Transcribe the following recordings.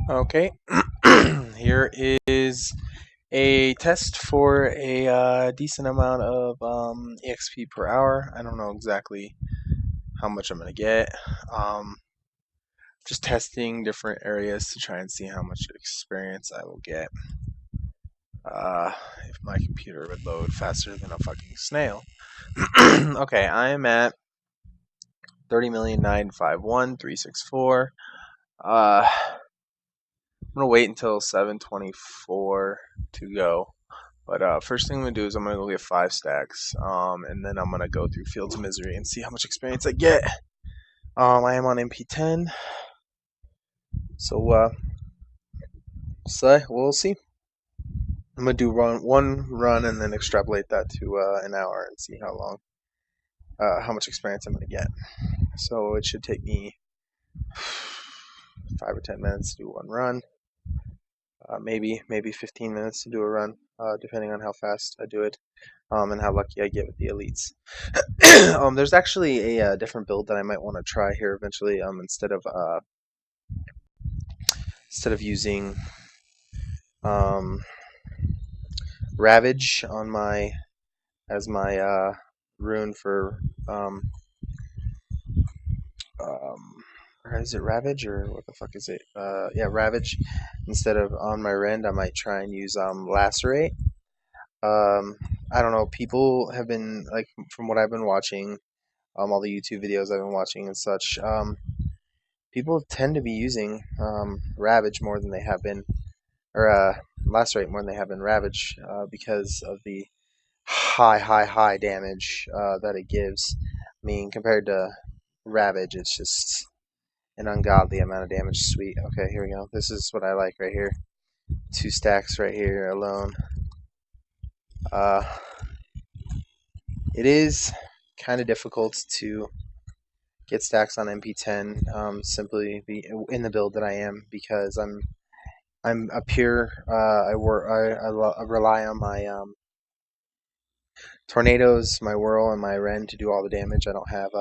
Okay, here is a test for a decent amount of EXP per hour. I don't know exactly how much I'm gonna get. Um, just testing different areas to try and see how much experience I will get. Uh, if my computer would load faster than a fucking snail. Okay, I am at 30,951,364. I'm gonna wait until 7:24 to go. But first thing I'm gonna do is I'm gonna go get 5 stacks, and then I'm gonna go through Fields of Misery and see how much experience I get. I am on MP10, so we'll see. I'm gonna do one run and then extrapolate that to an hour and see how much experience I'm gonna get. So it should take me 5 or 10 minutes to do one run. Maybe 15 minutes to do a run, depending on how fast I do it, and how lucky I get with the elites. There's actually a different build that I might want to try here eventually. Instead of using um, Ravage on my as my rune for or is it Ravage or what the fuck is it? Yeah, Ravage. Instead of on my rend, I might try and use Lacerate. I don't know. People have been like, from what I've been watching, all the YouTube videos I've been watching and such. People tend to be using Ravage more than they have been, or Lacerate more than they have been Ravage, because of the high damage that it gives. I mean, compared to Ravage, it's just an ungodly amount of damage. Sweet. Okay, here we go. This is what I like right here. 2 stacks right here alone. Uh, it is kind of difficult to get stacks on MP10, simply in the build that I am, because I'm a pure. I rely on my tornadoes, my whirl, and my rend to do all the damage. I don't have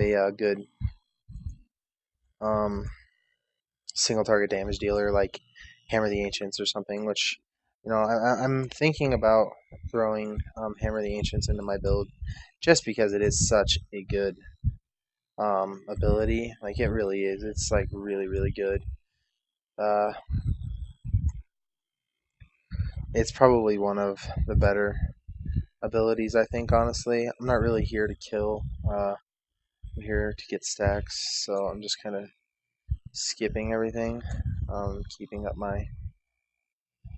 a good um, single target damage dealer like Hammer the Ancients or something. Which, I'm thinking about throwing Hammer the Ancients into my build, just because it is such a good ability. Like, it really is. It's like really good. Uh, it's probably one of the better abilities, I think, honestly. I'm not really here to kill. I'm here to get stacks, so I'm just kind of skipping everything, keeping up my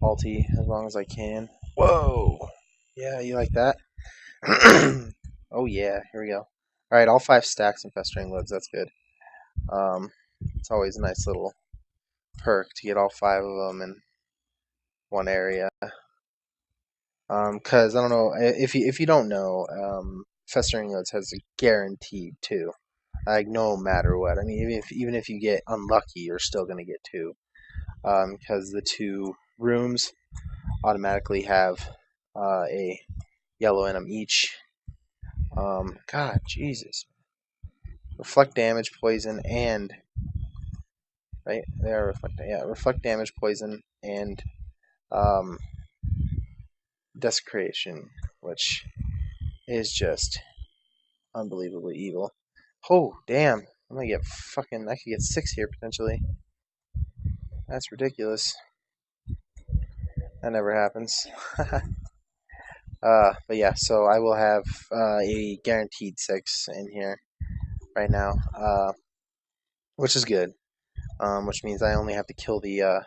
ulti as long as I can. Whoa! Yeah, you like that? Oh yeah, here we go. Alright, all 5 stacks and Festering Woods, that's good. It's always a nice little perk to get all 5 of them in one area. Cause I don't know if you don't know, Festering Woods has a guaranteed 2, like no matter what. I mean, even if you get unlucky, you're still gonna get 2, because the 2 rooms automatically have a yellow in them each. God, Jesus, reflect damage, poison, and right, they are reflect damage, poison, and um, desecration, which is just unbelievably evil. Oh, damn. I could get 6 here potentially. That's ridiculous. That never happens. But yeah, so I will have a guaranteed 6 in here right now, which is good. Which means I only have to kill the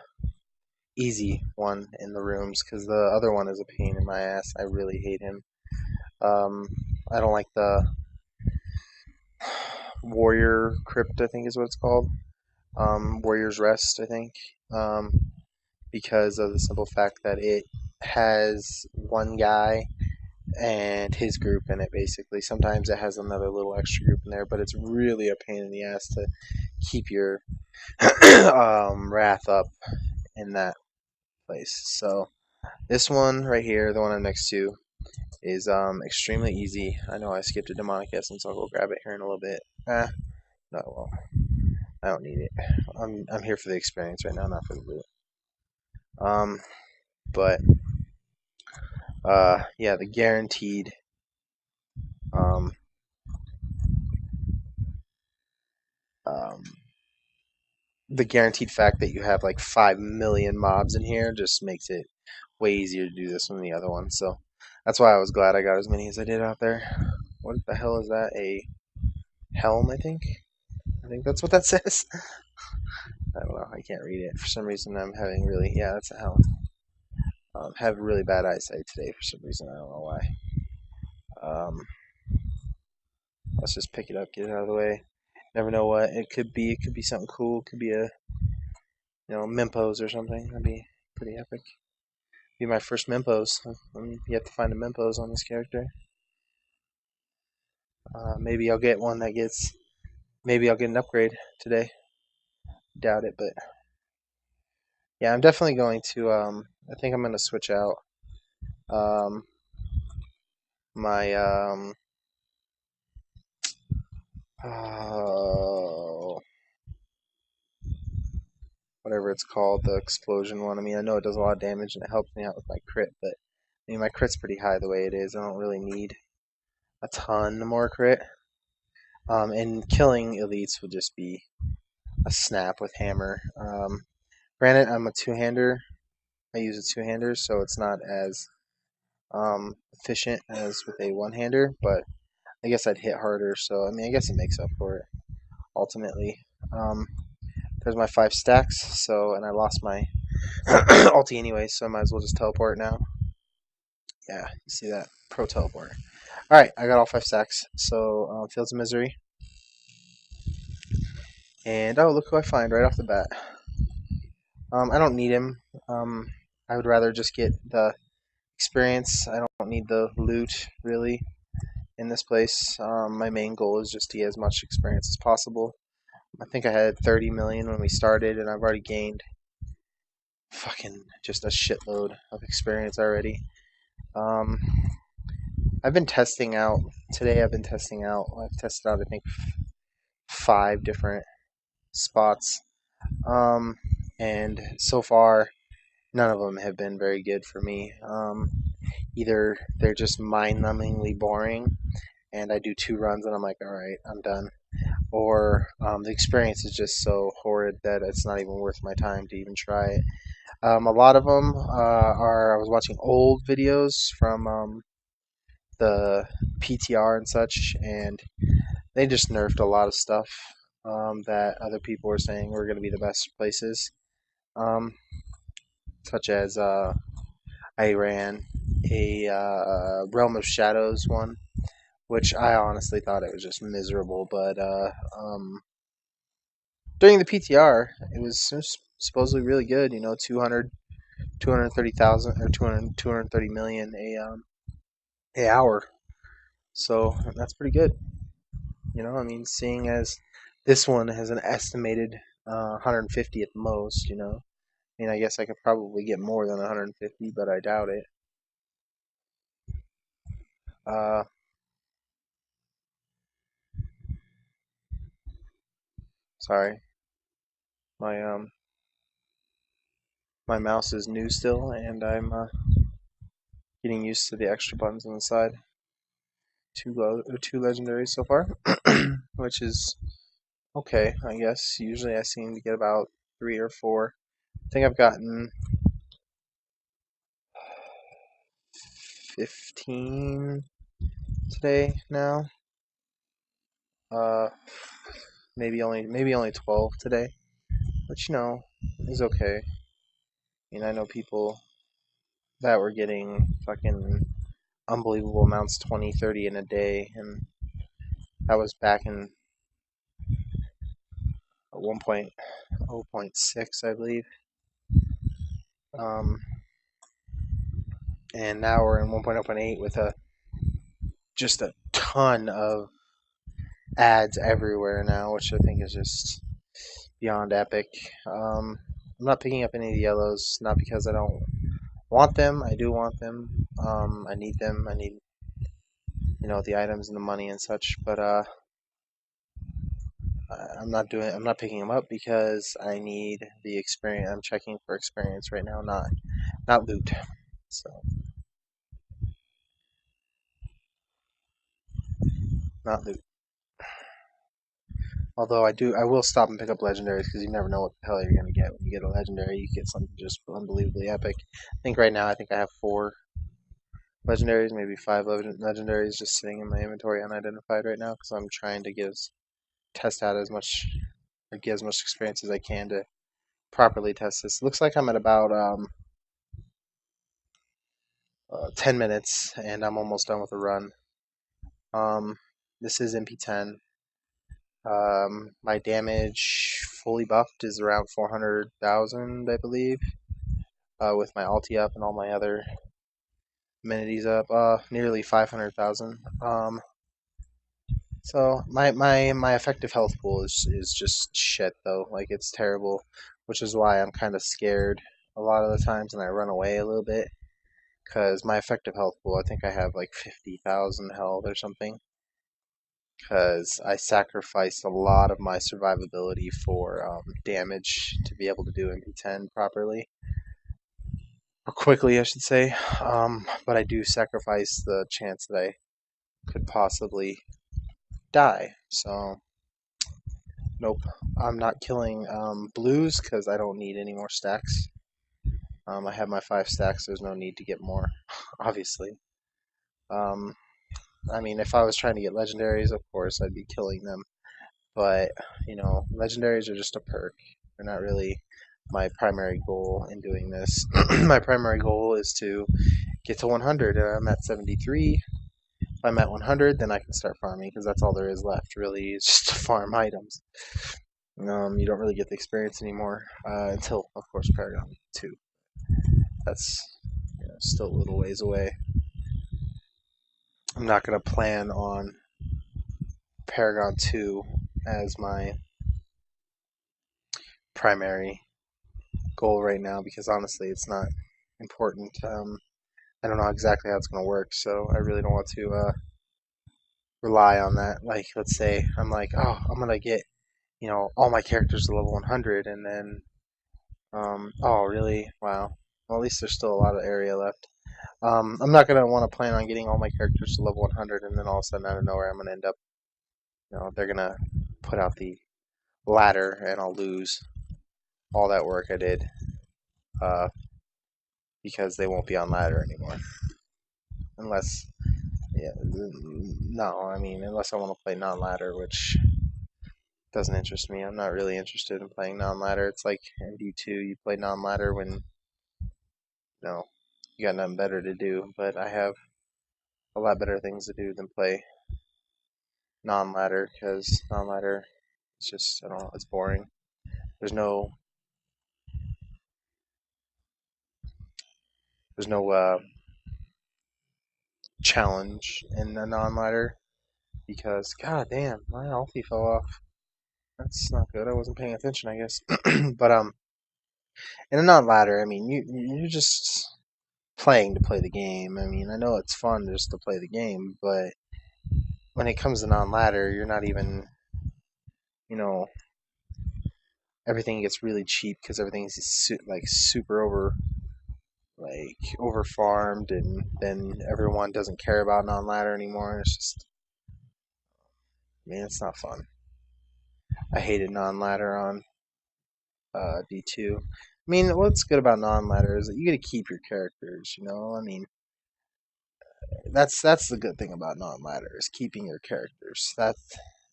easy one in the rooms, because the other one is a pain in my ass. I really hate him. Um, I don't like the Warrior Crypt, I think is what it's called. Warrior's Rest, I think, because of the simple fact that it has one guy and his group in it, basically. Sometimes it has another little extra group in there, but it's really a pain in the ass to keep your wrath up in that place. So this one right here, the one I'm next to, is extremely easy. I know I skipped a demonic essence. I'll go grab it here in a little bit. No, I won't. I don't need it. I'm here for the experience right now, not for the loot. Um, but yeah, um, um, the guaranteed fact that you have like 5 million mobs in here just makes it way easier to do this than the other one. So that's why I was glad I got as many as I did out there. What the hell is that? A helm, I think. I think that's what that says. I don't know. I can't read it for some reason. I'm having really yeah, that's a helm. Have really bad eyesight today for some reason. I don't know why. Um, let's just pick it up, get it out of the way. Never know what it could be. It could be something cool. It could be a Mimpos or something. That'd be pretty epic. Be my first Mimpos. You have to find a Mimpos on this character. Maybe I'll get one that gets. Maybe I'll get an upgrade today. Doubt it, but yeah, I'm definitely going to. I think I'm going to switch out um, my oh, whatever it's called, the explosion one. I mean, I know it does a lot of damage and it helps me out with my crit, but I mean, my crit's pretty high the way it is. I don't really need a ton more crit. And killing elites will just be a snap with hammer. Granted, I'm a two-hander. I use a two-hander, so it's not as efficient as with a one-hander, but I guess I'd hit harder. So I mean, I guess it makes up for it ultimately. Um, there's my 5 stacks. So and I lost my ulti anyway, so I might as well just teleport now. Yeah, you see that pro teleport. All right, I got all 5 stacks. So Fields of Misery, and oh look who I find right off the bat. I don't need him. I would rather just get the experience. I don't need the loot really in this place. My main goal is just to get as much experience as possible. I think I had 30 million when we started, and I've already gained fucking just a shitload of experience already. Um, I've been testing out today. I've tested out I think 5 different spots, um, and so far none of them have been very good for me. Either they're just mind-numbingly boring, and I do 2 runs and I'm like, all right, I'm done. Or the experience is just so horrid that it's not even worth my time to even try it. A lot of them are I was watching old videos from the PTR and such, and they just nerfed a lot of stuff that other people were saying were going to be the best places, um, such as I ran a Realm of Shadows one, which I honestly thought it was just miserable, but during the PTR, it was supposedly really good. 200, 230,000 or 200, 230 million a hour. So that's pretty good. I mean, seeing as this one has an estimated 150 at the most, I mean, I guess I could probably get more than 150, but I doubt it. Uh, sorry, my my mouse is new still, and I'm getting used to the extra buttons on the side. Two legendaries so far, which is okay, I guess. Usually I seem to get about 3 or 4. I think I've gotten 15 today now. Uh, maybe only 12 today, which is okay. I mean, I know people that were getting fucking unbelievable amounts, 20, 30 in a day, and that was back in 1.0.6, I believe. Um, and now we're in 1.0.8 with just a ton of ads everywhere now, which I think is just beyond epic. I'm not picking up any of the yellows, not because I don't want them. I do want them. I need them. I need the items and the money and such. But I'm not picking them up because I need the experience. I'm checking for experience right now, not loot. So not loot. Although I will stop and pick up legendaries because you never know what the hell you're gonna get. When you get a legendary, you get something just unbelievably epic. I think right now I have 4 legendaries, maybe 5 legendaries just sitting in my inventory unidentified right now because I'm trying to test out as much or get as much experience as I can to properly test this. Looks like I'm at about 10 minutes and I'm almost done with the run. Um, this is MP10. My damage fully buffed is around 400,000, I believe, with my ulti up and all my other amenities up, nearly 500,000. So my effective health pool is just shit though. Like it's terrible, which is why I'm kind of scared a lot of the times and I run away a little bit because my effective health pool, I think I have like 50,000 health or something because I sacrificed a lot of my survivability for damage to be able to do MP10 properly or quickly, I should say. But I do sacrifice the chance that I could possibly die. So nope, I'm not killing blues because I don't need any more stacks. I have my 5 stacks. There's no need to get more, obviously. Um, I mean, if I was trying to get legendaries, of course I'd be killing them. But legendaries are just a perk. They're not really my primary goal in doing this. My primary goal is to get to 100. I'm at 73. If I'm at 100, then I can start farming because that's all there is left. Really, it's just to farm items. You don't really get the experience anymore until, of course, Paragon 2. That's still a little ways away. I'm not going to plan on Paragon 2 as my primary goal right now because honestly, it's not important. I don't know exactly how it's going to work, so I really don't want to rely on that. Like, let's say I'm like, oh, I'm going to get, all my characters to level 100, and then, oh, really? Wow. Well, at least there's still a lot of area left. I'm not going to want to plan on getting all my characters to level 100, and then all of a sudden, out of nowhere, I'm going to end up, they're going to put out the ladder, and I'll lose all that work I did uh, because they won't be on ladder anymore. Unless, yeah, no, I mean, unless I want to play non-ladder, which doesn't interest me. I'm not really interested in playing non-ladder. It's like in D2, you play non-ladder when, you got nothing better to do. But I have a lot better things to do than play non-ladder because non-ladder, it's just, I don't know, it's boring. There's no, there's no challenge in the non-ladder because, god damn, my ulti fell off. That's not good. I wasn't paying attention, I guess. But in a non-ladder, I mean, you're just playing to play the game. I mean, I know it's fun just to play the game, but when it comes to non-ladder, you're not even, you know, everything gets really cheap because everything's like super over farmed, and then everyone doesn't care about non-ladder anymore. It's just, man, it's not fun. I hated non-ladder on D2. I mean, what's good about non-ladder is that you get to keep your characters. I mean, that's the good thing about non-ladder is keeping your characters. I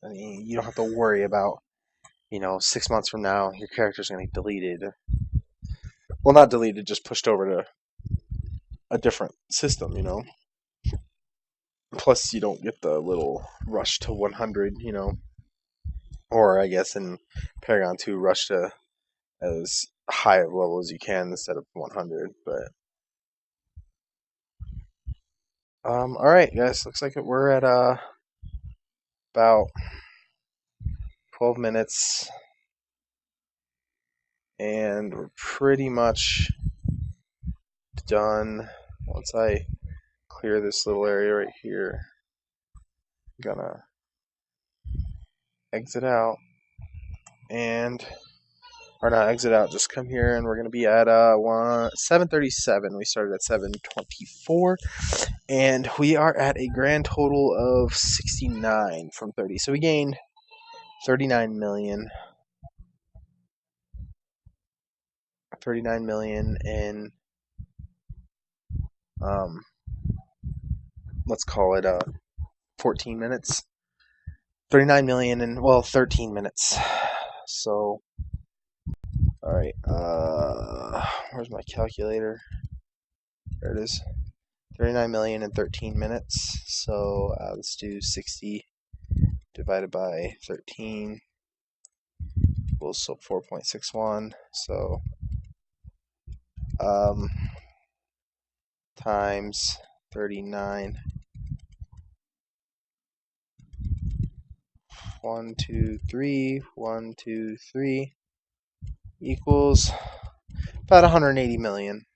mean, you don't have to worry about 6 months from now your character's gonna get deleted. Well, not deleted, just pushed over to a different system. Plus, you don't get the little rush to 100. Or I guess in Paragon 2, rush to as high of level as you can instead of 100. But all right, guys, looks like we're at about 12 minutes, and we're pretty much done. Once I clear this little area right here, I'm gonna exit out. and or not exit out, just come here, and we're gonna be at 7:37. We started at 7:24, and we are at a grand total of 69 from 30. So we gained 39 million, 39 million in um, let's call it 14 minutes. 39 million in, well, 13 minutes. So, all right. Where's my calculator? There it is. 39 million in 13 minutes. So let's do 60 divided by 13 equals 4.61. So times 39. 1, 2, 3. 1, 2, 3 equals about 180 million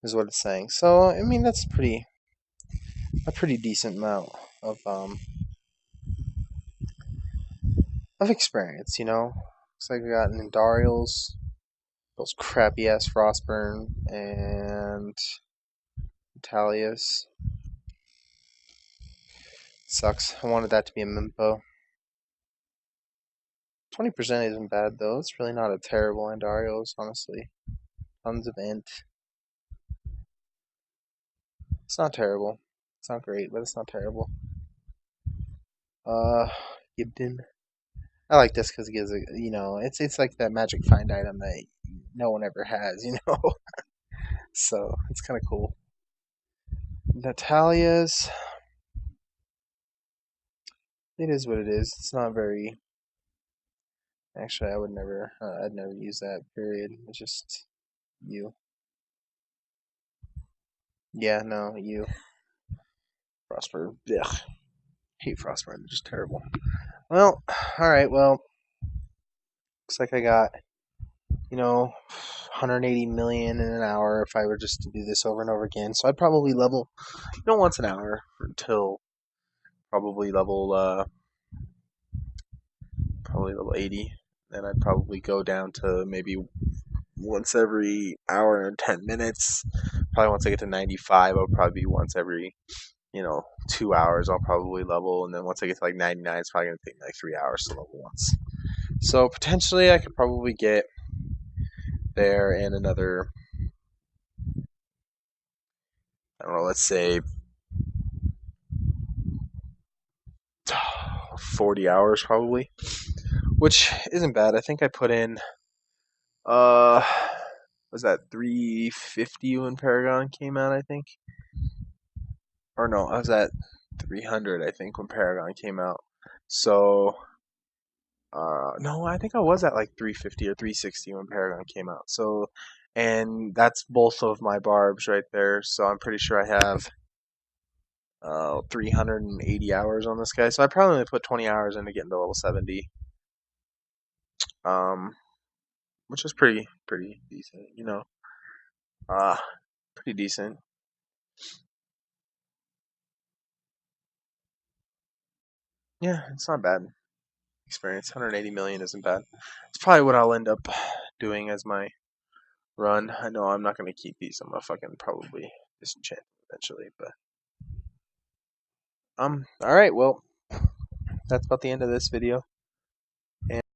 is what it's saying. So I mean that's a pretty decent amount of experience, you know. Looks like we got Nendarials, those crappy ass Frostburn, and Talius. Sucks. I wanted that to be a Mimpo. 20% isn't bad though. It's really not a terrible Andarios, honestly. Tons of int. It's not terrible. It's not great, but it's not terrible. Uh, Gibden. I like this because it gives a, you know, it's like that magic find item that no one ever has, you know. So it's kind of cool. Natalia's. It is what it is. It's not very. Actually, I'd never use that. Period. It's just you. Yeah, no, you. Frostburn. Ugh. Hate Frostburn. They're just terrible. Well, all right. Well, looks like I got 180 million in an hour if I were just to do this over and over again. So I'd probably level, once an hour until probably level 80. Then I'd probably go down to maybe once every hour and 10 minutes. Probably once I get to 95, I'll probably be once every 2 hours. I'll probably level, and then once I get to like 99, it's probably gonna take me like 3 hours to level once. So potentially, I could probably get there in another, I don't know, let's say 40 hours probably, which isn't bad. I think I put in, uh, was that 350 when Paragon came out, I think? Or no, I was at 300, I think, when Paragon came out. So, no, I think I was at like 350 or 360 when Paragon came out. So, and that's both of my barbs right there. So I'm pretty sure I have 380 hours on this guy. So I probably only put 20 hours into getting to level 70. Um, which is pretty decent, Uh, pretty decent. Yeah, it's not bad experience. 180 million isn't bad. It's probably what I'll end up doing as my run. I know I'm not gonna keep these. I'm gonna fucking probably disenchant eventually, but all right, well, that's about the end of this video. And